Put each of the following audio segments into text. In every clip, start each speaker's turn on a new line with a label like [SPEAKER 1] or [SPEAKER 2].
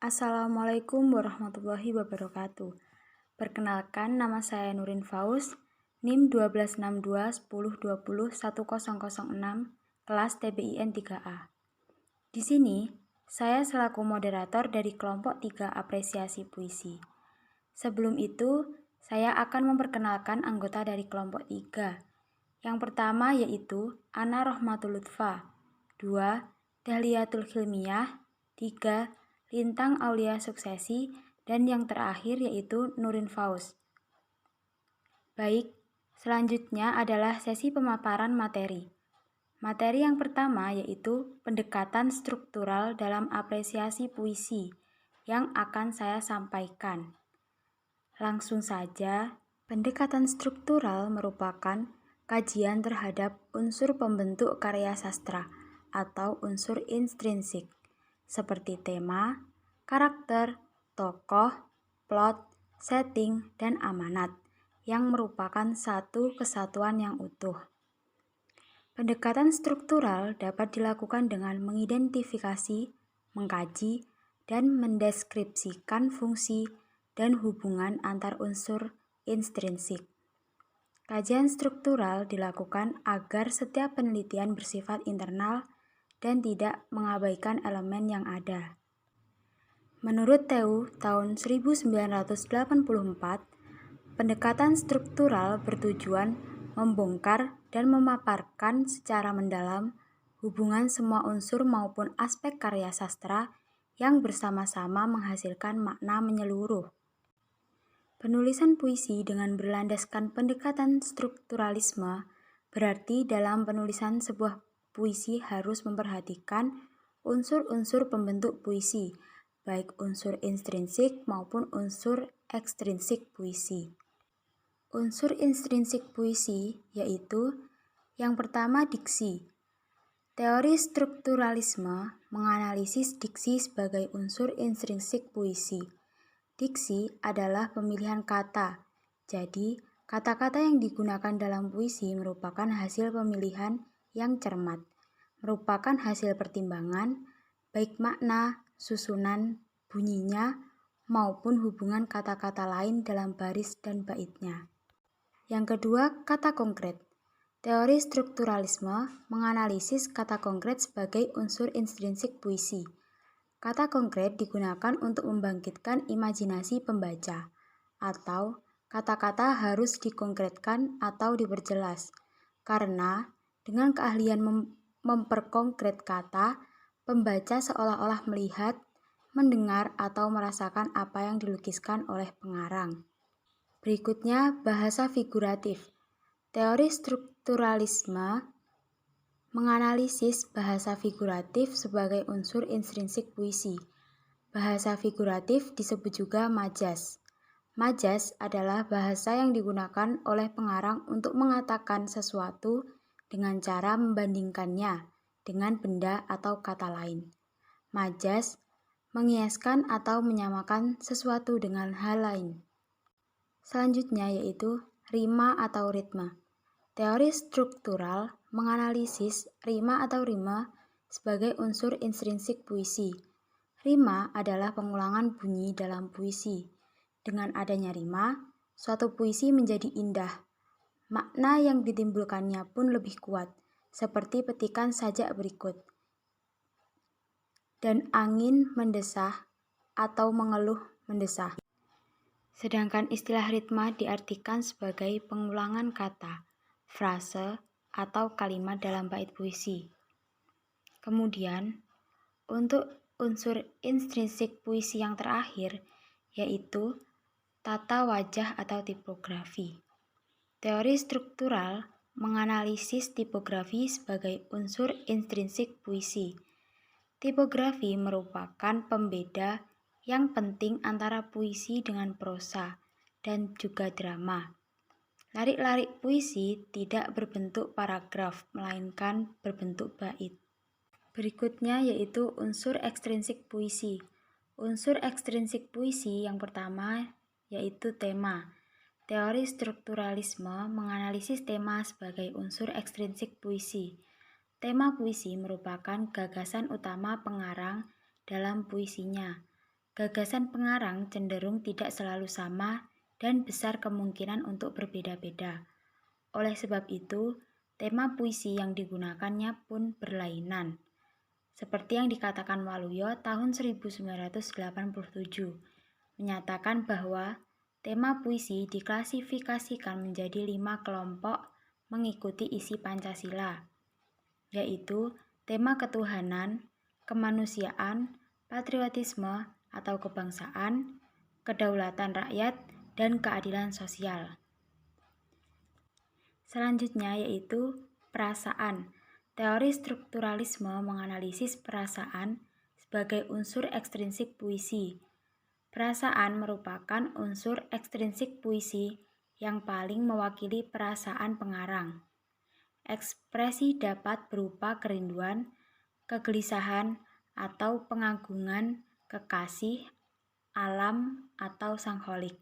[SPEAKER 1] Assalamualaikum warahmatullahi wabarakatuh. Perkenalkan, nama saya Nurin Faus, NIM 126210201006, kelas TBIN 3A. Di sini, saya selaku moderator dari kelompok 3 apresiasi puisi. Sebelum itu, saya akan memperkenalkan anggota dari kelompok 3. Yang pertama yaitu Ana Rohmatul Lutfa, 2. Dahliatul Hilmiyah, 3. Lintang Aulia Suksesi, dan yang terakhir yaitu Nurin Faus. Baik, selanjutnya adalah sesi pemaparan materi. Materi yang pertama yaitu pendekatan struktural dalam apresiasi puisi yang akan saya sampaikan. Langsung saja, pendekatan struktural merupakan kajian terhadap unsur pembentuk karya sastra atau unsur intrinsik, seperti tema, karakter, tokoh, plot, setting, dan amanat, yang merupakan satu kesatuan yang utuh. Pendekatan struktural dapat dilakukan dengan mengidentifikasi, mengkaji, dan mendeskripsikan fungsi dan hubungan antar unsur intrinsik. Kajian struktural dilakukan agar setiap penelitian bersifat internal dan tidak mengabaikan elemen yang ada. Menurut Teu tahun 1984, pendekatan struktural bertujuan membongkar dan memaparkan secara mendalam hubungan semua unsur maupun aspek karya sastra yang bersama-sama menghasilkan makna menyeluruh. Penulisan puisi dengan berlandaskan pendekatan strukturalisme berarti dalam penulisan sebuah puisi harus memperhatikan unsur-unsur pembentuk puisi, baik unsur intrinsik maupun unsur ekstrinsik puisi. Unsur intrinsik puisi yaitu yang pertama diksi. Teori strukturalisme menganalisis diksi sebagai unsur intrinsik puisi. Diksi adalah pemilihan kata, jadi kata-kata yang digunakan dalam puisi merupakan hasil pemilihan yang cermat, merupakan hasil pertimbangan, baik makna, susunan, bunyinya, maupun hubungan kata-kata lain dalam baris dan baitnya. Yang kedua, kata konkret. Teori strukturalisme menganalisis kata konkret sebagai unsur intrinsik puisi. Kata konkret digunakan untuk membangkitkan imajinasi pembaca, atau kata-kata harus dikonkretkan atau diperjelas, karena dengan keahlian memperkonkret kata, pembaca seolah-olah melihat, mendengar, atau merasakan apa yang dilukiskan oleh pengarang. Berikutnya, bahasa figuratif. Teori strukturalisme menganalisis bahasa figuratif sebagai unsur intrinsik puisi. Bahasa figuratif disebut juga majas. Majas adalah bahasa yang digunakan oleh pengarang untuk mengatakan sesuatu dengan cara membandingkannya dengan benda atau kata lain. Majas mengiaskan atau menyamakan sesuatu dengan hal lain. Selanjutnya yaitu rima atau ritme. Teori struktural menganalisis rima atau rime sebagai unsur intrinsik puisi. Rima adalah pengulangan bunyi dalam puisi. Dengan adanya rima, suatu puisi menjadi indah. Makna yang ditimbulkannya pun lebih kuat, seperti petikan sajak berikut. Dan angin mendesah atau mengeluh mendesah. Sedangkan istilah ritma diartikan sebagai pengulangan kata, frase, atau kalimat dalam bait puisi. Kemudian, untuk unsur intrinsik puisi yang terakhir, yaitu tata wajah atau tipografi. Teori struktural menganalisis tipografi sebagai unsur intrinsik puisi. Tipografi merupakan pembeda yang penting antara puisi dengan prosa dan juga drama. Larik-larik puisi tidak berbentuk paragraf, melainkan berbentuk bait. Berikutnya yaitu unsur ekstrinsik puisi. Unsur ekstrinsik puisi yang pertama yaitu tema. Teori strukturalisme menganalisis tema sebagai unsur ekstrinsik puisi. Tema puisi merupakan gagasan utama pengarang dalam puisinya. Gagasan pengarang cenderung tidak selalu sama dan besar kemungkinan untuk berbeda-beda. Oleh sebab itu, tema puisi yang digunakannya pun berlainan. Seperti yang dikatakan Waluyo tahun 1987, menyatakan bahwa tema puisi diklasifikasikan menjadi 5 kelompok mengikuti isi Pancasila, yaitu tema ketuhanan, kemanusiaan, patriotisme atau kebangsaan, kedaulatan rakyat, dan keadilan sosial. Selanjutnya yaitu perasaan. Teori strukturalisme menganalisis perasaan sebagai unsur ekstrinsik puisi. Perasaan merupakan unsur ekstrinsik puisi yang paling mewakili perasaan pengarang. Ekspresi dapat berupa kerinduan, kegelisahan, atau pengagungan, kekasih, alam, atau sang holik.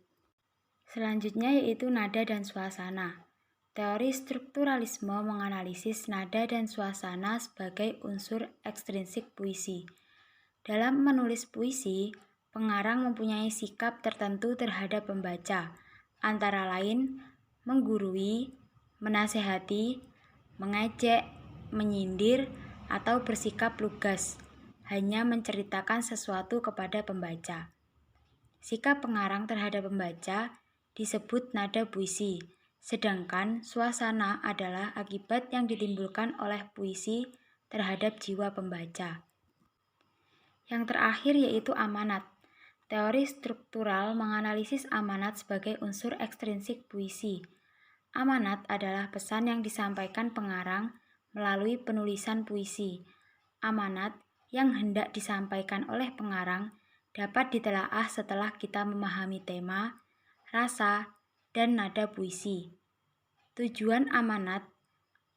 [SPEAKER 1] Selanjutnya yaitu nada dan suasana. Teori strukturalisme menganalisis nada dan suasana sebagai unsur ekstrinsik puisi. Dalam menulis puisi, pengarang mempunyai sikap tertentu terhadap pembaca, antara lain menggurui, menasehati, mengejek, menyindir, atau bersikap lugas, hanya menceritakan sesuatu kepada pembaca. Sikap pengarang terhadap pembaca disebut nada puisi, sedangkan suasana adalah akibat yang ditimbulkan oleh puisi terhadap jiwa pembaca. Yang terakhir yaitu amanat. Teori struktural menganalisis amanat sebagai unsur ekstrinsik puisi. Amanat adalah pesan yang disampaikan pengarang melalui penulisan puisi. Amanat yang hendak disampaikan oleh pengarang dapat ditelaah setelah kita memahami tema, rasa, dan nada puisi. Tujuan amanat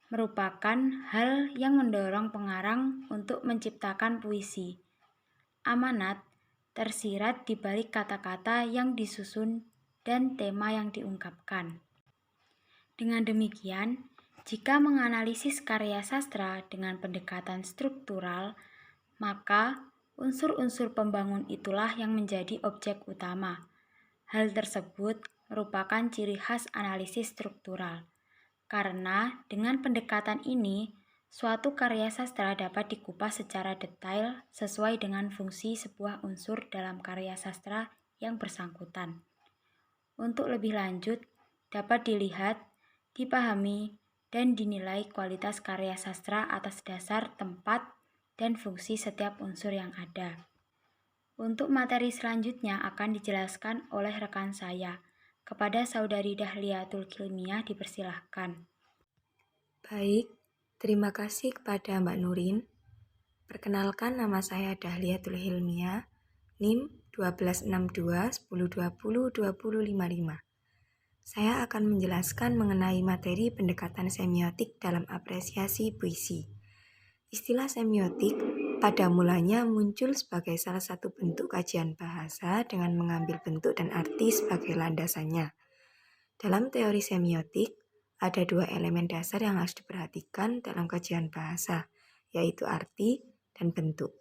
[SPEAKER 1] merupakan hal yang mendorong pengarang untuk menciptakan puisi. Amanat tersirat di balik kata-kata yang disusun dan tema yang diungkapkan. Dengan demikian, jika menganalisis karya sastra dengan pendekatan struktural, maka unsur-unsur pembangun itulah yang menjadi objek utama. Hal tersebut merupakan ciri khas analisis struktural, karena dengan pendekatan ini, suatu karya sastra dapat dikupas secara detail sesuai dengan fungsi sebuah unsur dalam karya sastra yang bersangkutan. Untuk lebih lanjut, dapat dilihat, dipahami, dan dinilai kualitas karya sastra atas dasar tempat dan fungsi setiap unsur yang ada. Untuk materi selanjutnya akan dijelaskan oleh rekan saya. Kepada Saudari Dahliatul Hilmiah dipersilahkan.
[SPEAKER 2] Baik, terima kasih kepada Mbak Nurin. Perkenalkan, nama saya Dahliatul Hilmiah, NIM 126210202055. Saya akan menjelaskan mengenai materi pendekatan semiotik dalam apresiasi puisi. Istilah semiotik pada mulanya muncul sebagai salah satu bentuk kajian bahasa dengan mengambil bentuk dan arti sebagai landasannya. Dalam teori semiotik, ada dua elemen dasar yang harus diperhatikan dalam kajian bahasa, yaitu arti dan bentuk.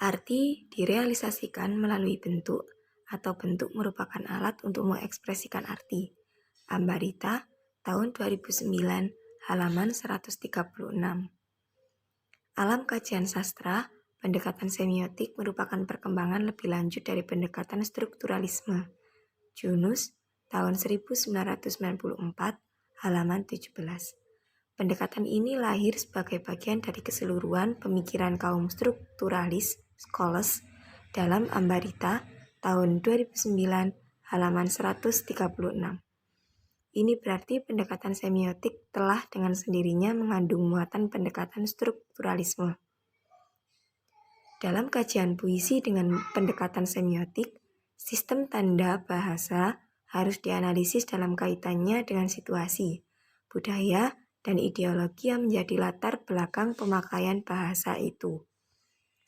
[SPEAKER 2] Arti direalisasikan melalui bentuk, atau bentuk merupakan alat untuk mengekspresikan arti. Ambarita, tahun 2009, halaman 136. Alam kajian sastra, pendekatan semiotik merupakan perkembangan lebih lanjut dari pendekatan strukturalisme. Junus, tahun 1994, halaman 17. Pendekatan ini lahir sebagai bagian dari keseluruhan pemikiran kaum strukturalis, Scholes, dalam Ambarita, tahun 2009, halaman 136. Ini berarti pendekatan semiotik telah dengan sendirinya mengandung muatan pendekatan strukturalisme. Dalam kajian puisi dengan pendekatan semiotik, sistem tanda bahasa harus dianalisis dalam kaitannya dengan situasi, budaya, dan ideologi yang menjadi latar belakang pemakaian bahasa itu.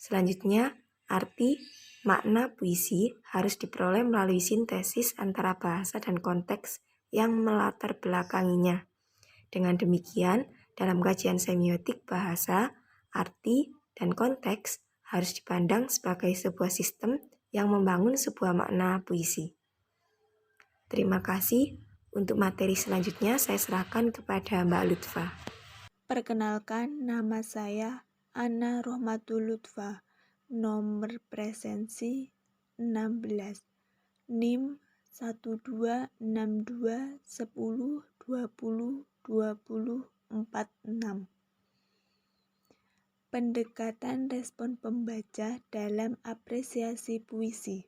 [SPEAKER 2] Selanjutnya, arti, makna puisi harus diperoleh melalui sintesis antara bahasa dan konteks yang melatar belakanginya. Dengan demikian, dalam kajian semiotik bahasa, arti, dan konteks harus dipandang sebagai sebuah sistem yang membangun sebuah makna puisi. Terima kasih. Untuk materi selanjutnya saya serahkan kepada Mbak Lutfa.
[SPEAKER 3] Perkenalkan, nama saya Ana Rohmatul Lutfa, nomor presensi 16, NIM 126210202046. Pendekatan respon pembaca dalam apresiasi puisi.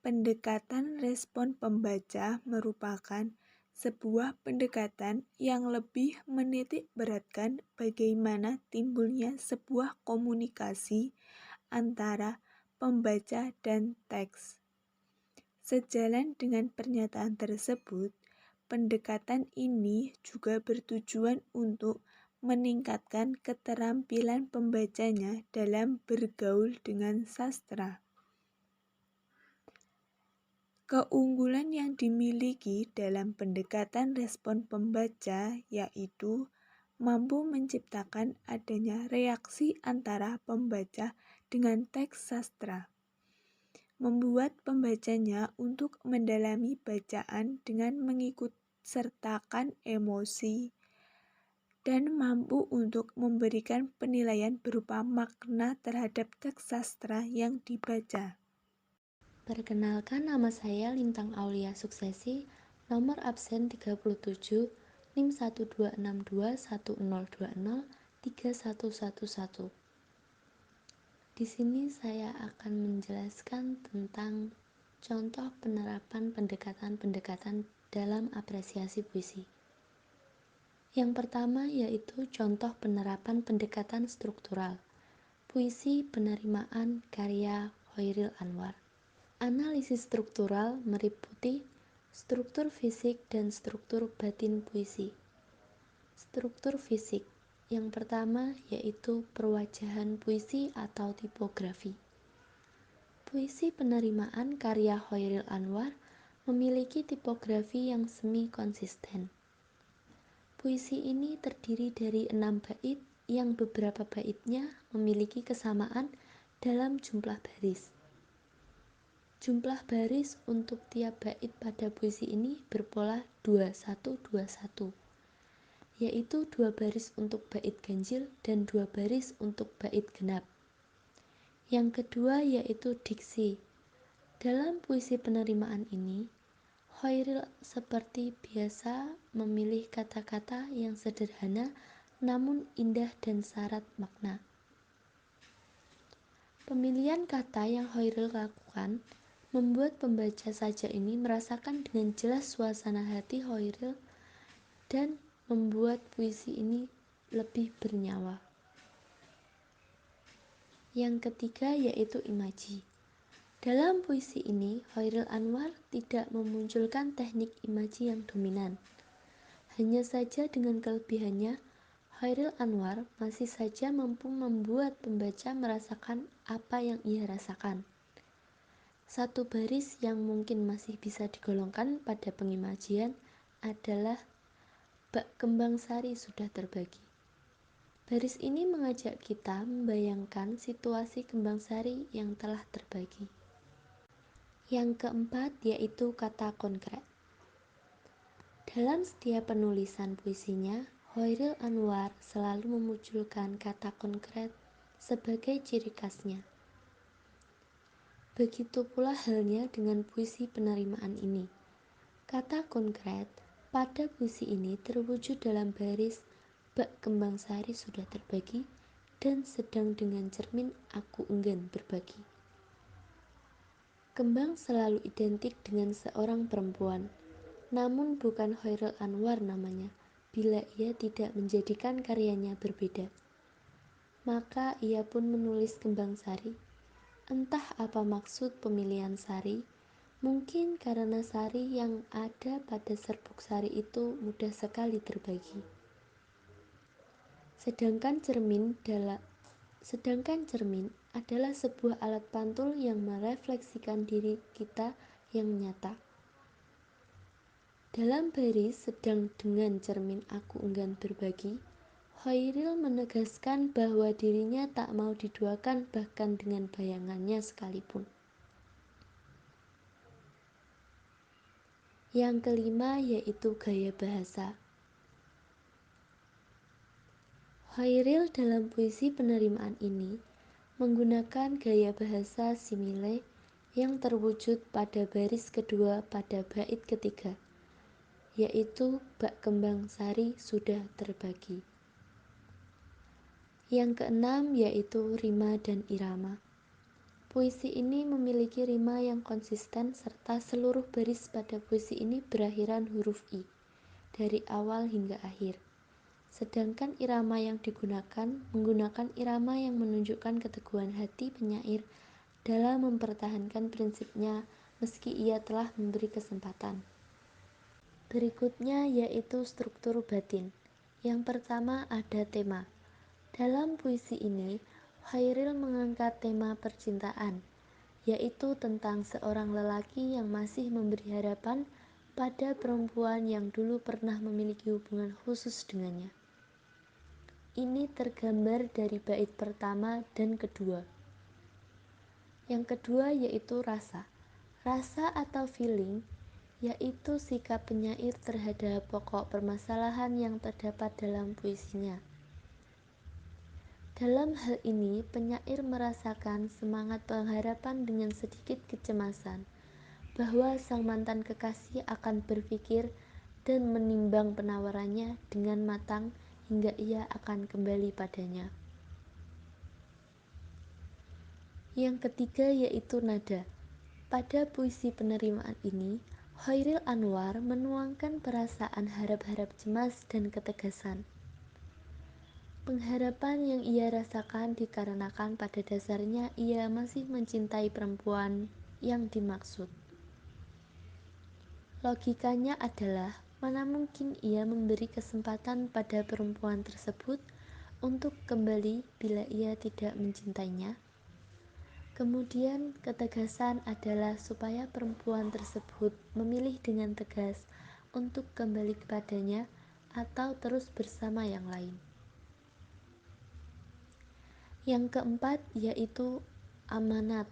[SPEAKER 3] Pendekatan respon pembaca merupakan sebuah pendekatan yang lebih menitik beratkan bagaimana timbulnya sebuah komunikasi antara pembaca dan teks. Sejalan dengan pernyataan tersebut, pendekatan ini juga bertujuan untuk meningkatkan keterampilan pembacanya dalam bergaul dengan sastra. Keunggulan yang dimiliki dalam pendekatan respon pembaca yaitu mampu menciptakan adanya reaksi antara pembaca dengan teks sastra, membuat pembacanya untuk mendalami bacaan dengan mengikut sertakan emosi, dan mampu untuk memberikan penilaian berupa makna terhadap teks sastra yang dibaca.
[SPEAKER 4] Perkenalkan, nama saya Lintang Aulia Suksesi, nomor absen 37, NIM 126210203111. Di sini saya akan menjelaskan tentang contoh penerapan pendekatan-pendekatan dalam apresiasi puisi. Yang pertama yaitu contoh penerapan pendekatan struktural. Puisi penerimaan karya Khairil Anwar. Analisis struktural meliputi struktur fisik dan struktur batin puisi. Struktur fisik yang pertama yaitu perwajahan puisi atau tipografi. Puisi penerimaan karya Khairil Anwar memiliki tipografi yang semi konsisten. Puisi ini terdiri dari 6 bait yang beberapa baitnya memiliki kesamaan dalam jumlah baris. Jumlah baris untuk tiap bait pada puisi ini berpola 2121, yaitu 2 baris untuk bait ganjil dan 2 baris untuk bait genap. Yang kedua yaitu diksi. Dalam puisi penerimaan ini, Khairil seperti biasa memilih kata-kata yang sederhana namun indah dan syarat makna. Pemilihan kata yang Khairil lakukan membuat pembaca saja ini merasakan dengan jelas suasana hati Khairil dan membuat puisi ini lebih bernyawa. Yang ketiga yaitu imaji. Dalam puisi ini, Khairil Anwar tidak memunculkan teknik imaji yang dominan. Hanya saja dengan kelebihannya, Khairil Anwar masih saja mampu membuat pembaca merasakan apa yang ia rasakan. Satu baris yang mungkin masih bisa digolongkan pada pengimajian adalah bak kembang sari sudah terbagi. Baris ini mengajak kita membayangkan situasi kembang sari yang telah terbagi. Yang keempat yaitu kata konkret. Dalam setiap penulisan puisinya, Khairil Anwar selalu memunculkan kata konkret sebagai ciri khasnya. Begitu pula halnya dengan puisi penerimaan ini. Kata konkret pada puisi ini terwujud dalam baris bak kembang sari sudah terbagi dan sedang dengan cermin aku enggan berbagi. Kembang selalu identik dengan seorang perempuan, namun bukan Khairil Anwar namanya bila ia tidak menjadikan karyanya berbeda. Maka ia pun menulis kembang sari. Entah apa maksud pemilihan sari, mungkin karena sari yang ada pada serbuk sari itu mudah sekali terbagi. Sedangkan cermin adalah sebuah alat pantul yang merefleksikan diri kita yang nyata. Dalam baris sedang dengan cermin aku enggan berbagi, Hoiril menegaskan bahwa dirinya tak mau diduakan bahkan dengan bayangannya sekalipun. Yang kelima yaitu gaya bahasa. Hoiril dalam puisi penerimaan ini menggunakan gaya bahasa simile yang terwujud pada baris kedua pada bait ketiga, yaitu bak kembang sari sudah terbagi. Yang keenam yaitu rima dan irama. Puisi ini memiliki rima yang konsisten serta seluruh baris pada puisi ini berakhiran huruf I dari awal hingga akhir. Sedangkan irama yang digunakan menggunakan irama yang menunjukkan keteguhan hati penyair dalam mempertahankan prinsipnya meski ia telah memberi kesempatan. Berikutnya yaitu struktur batin. Yang pertama ada tema. Dalam puisi ini, Hoiril mengangkat tema percintaan, yaitu tentang seorang lelaki yang masih memberi harapan pada perempuan yang dulu pernah memiliki hubungan khusus dengannya. Ini tergambar dari bait pertama dan kedua. Yang kedua yaitu rasa. Rasa atau feeling yaitu sikap penyair terhadap pokok permasalahan yang terdapat dalam puisinya. Dalam hal ini, penyair merasakan semangat pengharapan dengan sedikit kecemasan bahwa sang mantan kekasih akan berpikir dan menimbang penawarannya dengan matang hingga ia akan kembali padanya. Yang ketiga yaitu nada. Pada puisi penerimaan ini, Hoiril Anwar menuangkan perasaan harap-harap cemas dan ketegasan. Pengharapan yang ia rasakan dikarenakan pada dasarnya ia masih mencintai perempuan yang dimaksud. Logikanya adalah mana mungkin ia memberi kesempatan pada perempuan tersebut untuk kembali bila ia tidak mencintainya. Kemudian ketegasan adalah supaya perempuan tersebut memilih dengan tegas untuk kembali kepadanya atau terus bersama yang lain. Yang keempat yaitu amanat.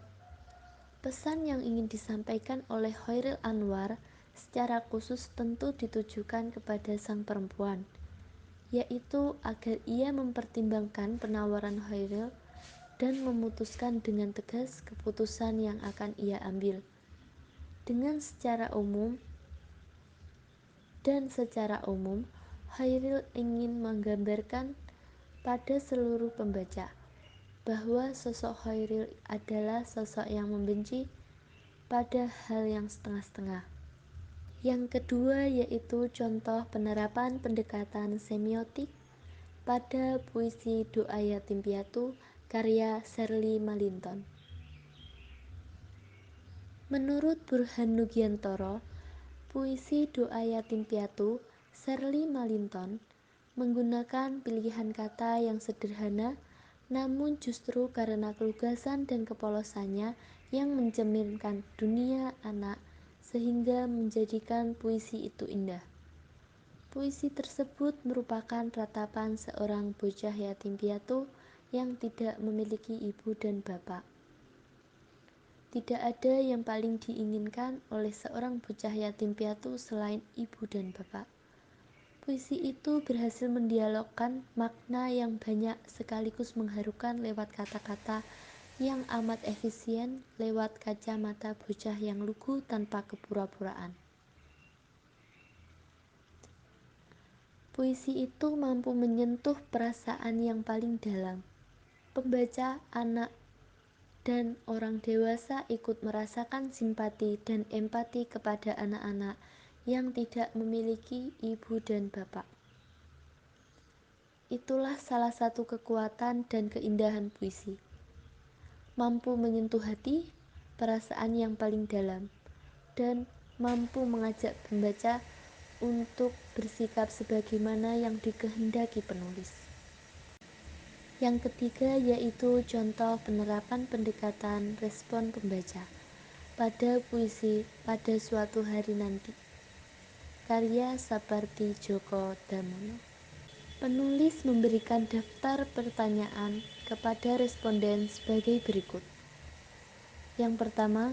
[SPEAKER 4] Pesan yang ingin disampaikan oleh Hoiril Anwar secara khusus tentu ditujukan kepada sang perempuan, yaitu agar ia mempertimbangkan penawaran Hoiril dan memutuskan dengan tegas keputusan yang akan ia ambil. Dengan secara umum, Hoiril ingin menggambarkan pada seluruh pembaca bahwa sosok Hoiril adalah sosok yang membenci pada hal yang setengah-setengah. Yang kedua yaitu contoh penerapan pendekatan semiotik pada puisi Doa Yatim Piatu karya Sherly Malinton. Menurut Burhan Nugiantoro, puisi Doa Yatim Piatu Sherly Malinton menggunakan pilihan kata yang sederhana, namun justru karena kelugasan dan kepolosannya yang mencerminkan dunia anak sehingga menjadikan puisi itu indah. Puisi tersebut merupakan ratapan seorang bocah yatim piatu yang tidak memiliki ibu dan bapak. Tidak ada yang paling diinginkan oleh seorang bocah yatim piatu selain ibu dan bapak. Puisi itu berhasil mendialogkan makna yang banyak sekaligus mengharukan lewat kata-kata yang amat efisien lewat kacamata bocah yang lugu tanpa kepura-puraan. Puisi itu mampu menyentuh perasaan yang paling dalam. Pembaca, anak, dan orang dewasa ikut merasakan simpati dan empati kepada anak-anak yang tidak memiliki ibu dan bapak. Itulah salah satu kekuatan dan keindahan puisi. Mampu menyentuh hati, perasaan yang paling dalam, dan mampu mengajak pembaca untuk bersikap sebagaimana yang dikehendaki penulis. Yang ketiga yaitu contoh penerapan pendekatan respon pembaca pada puisi Pada Suatu Hari Nanti karya Sapardi Djoko Damono. Penulis memberikan daftar pertanyaan kepada responden sebagai berikut. Yang pertama,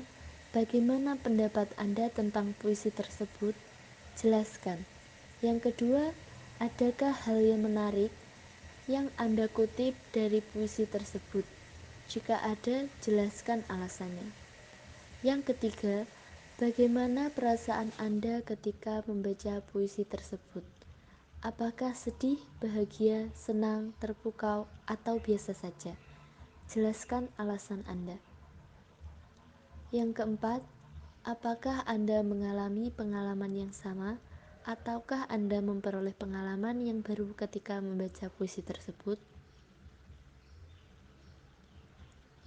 [SPEAKER 4] bagaimana pendapat Anda tentang puisi tersebut? Jelaskan. Yang kedua, adakah hal yang menarik yang Anda kutip dari puisi tersebut? Jika ada, jelaskan alasannya. Yang ketiga, bagaimana perasaan Anda ketika membaca puisi tersebut? Apakah sedih, bahagia, senang, terpukau, atau biasa saja? Jelaskan alasan Anda. Yang keempat, apakah Anda mengalami pengalaman yang sama, ataukah Anda memperoleh pengalaman yang baru ketika membaca puisi tersebut?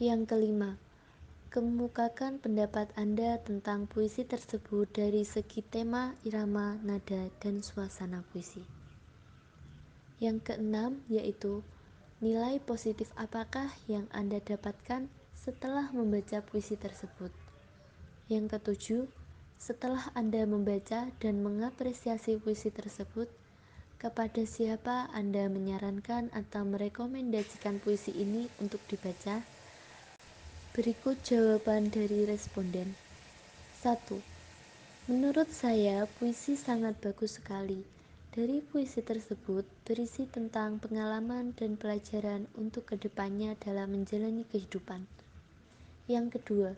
[SPEAKER 4] Yang kelima, kemukakan pendapat Anda tentang puisi tersebut dari segi tema, irama, nada, dan suasana puisi. Yang keenam, yaitu nilai positif apakah yang Anda dapatkan setelah membaca puisi tersebut. Yang ketujuh, setelah Anda membaca dan mengapresiasi puisi tersebut, kepada siapa Anda menyarankan atau merekomendasikan puisi ini untuk dibaca? Berikut jawaban dari responden. 1. Menurut saya, puisi sangat bagus sekali. Dari puisi tersebut berisi tentang pengalaman dan pelajaran untuk kedepannya dalam menjalani kehidupan. Yang kedua,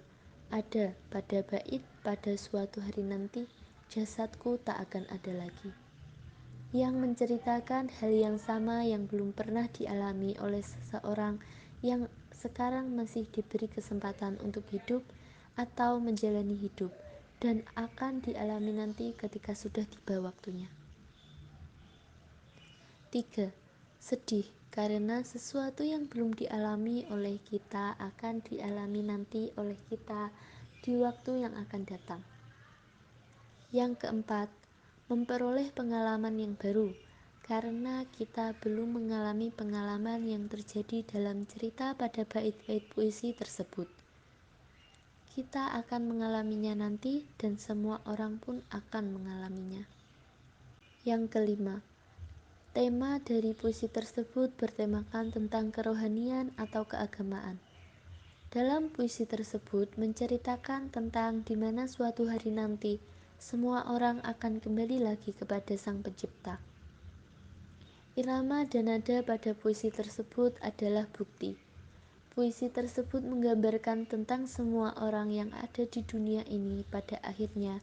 [SPEAKER 4] ada pada bait pada suatu hari nanti, jasadku tak akan ada lagi. Yang menceritakan hal yang sama yang belum pernah dialami oleh seseorang yang sekarang masih diberi kesempatan untuk hidup atau menjalani hidup dan akan dialami nanti ketika sudah tiba waktunya. 3. Sedih karena sesuatu yang belum dialami oleh kita akan dialami nanti oleh kita di waktu yang akan datang. Yang keempat, memperoleh pengalaman yang baru karena kita belum mengalami pengalaman yang terjadi dalam cerita pada bait-bait puisi tersebut. Kita akan mengalaminya nanti dan semua orang pun akan mengalaminya. Yang kelima, tema dari puisi tersebut bertemakan tentang kerohanian atau keagamaan. Dalam puisi tersebut menceritakan tentang di mana suatu hari nanti semua orang akan kembali lagi kepada Sang Pencipta. Irama dan nada pada puisi tersebut adalah bukti. Puisi tersebut menggambarkan tentang semua orang yang ada di dunia ini pada akhirnya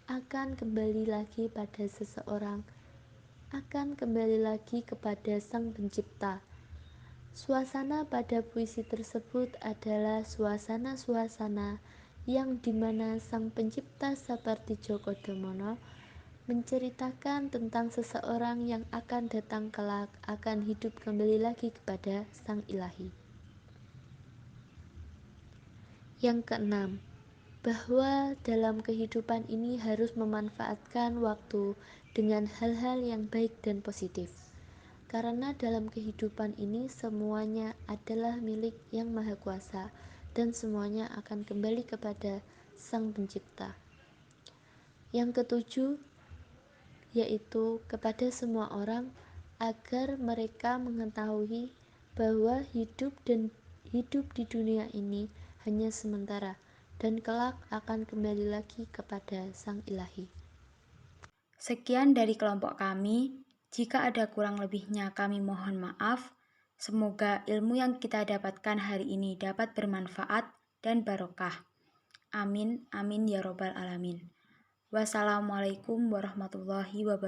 [SPEAKER 4] akan kembali lagi pada seseorang, akan kembali lagi kepada Sang Pencipta. Suasana pada puisi tersebut adalah suasana-suasana yang dimana Sang Pencipta seperti Jogodamono menceritakan tentang seseorang yang akan datang kelak akan hidup kembali lagi kepada Sang Ilahi. Yang keenam, bahwa dalam kehidupan ini harus memanfaatkan waktu dengan hal-hal yang baik dan positif. Karena dalam kehidupan ini semuanya adalah milik Yang Maha Kuasa dan semuanya akan kembali kepada Sang Pencipta. Yang ketujuh, yaitu kepada semua orang agar mereka mengetahui bahwa hidup di dunia ini hanya sementara dan kelak akan kembali lagi kepada Sang Ilahi.
[SPEAKER 1] Sekian dari kelompok kami. Jika ada kurang lebihnya kami mohon maaf. Semoga ilmu yang kita dapatkan hari ini dapat bermanfaat dan barokah. Amin, amin ya robbal alamin. Wassalamualaikum warahmatullahi wabarakatuh.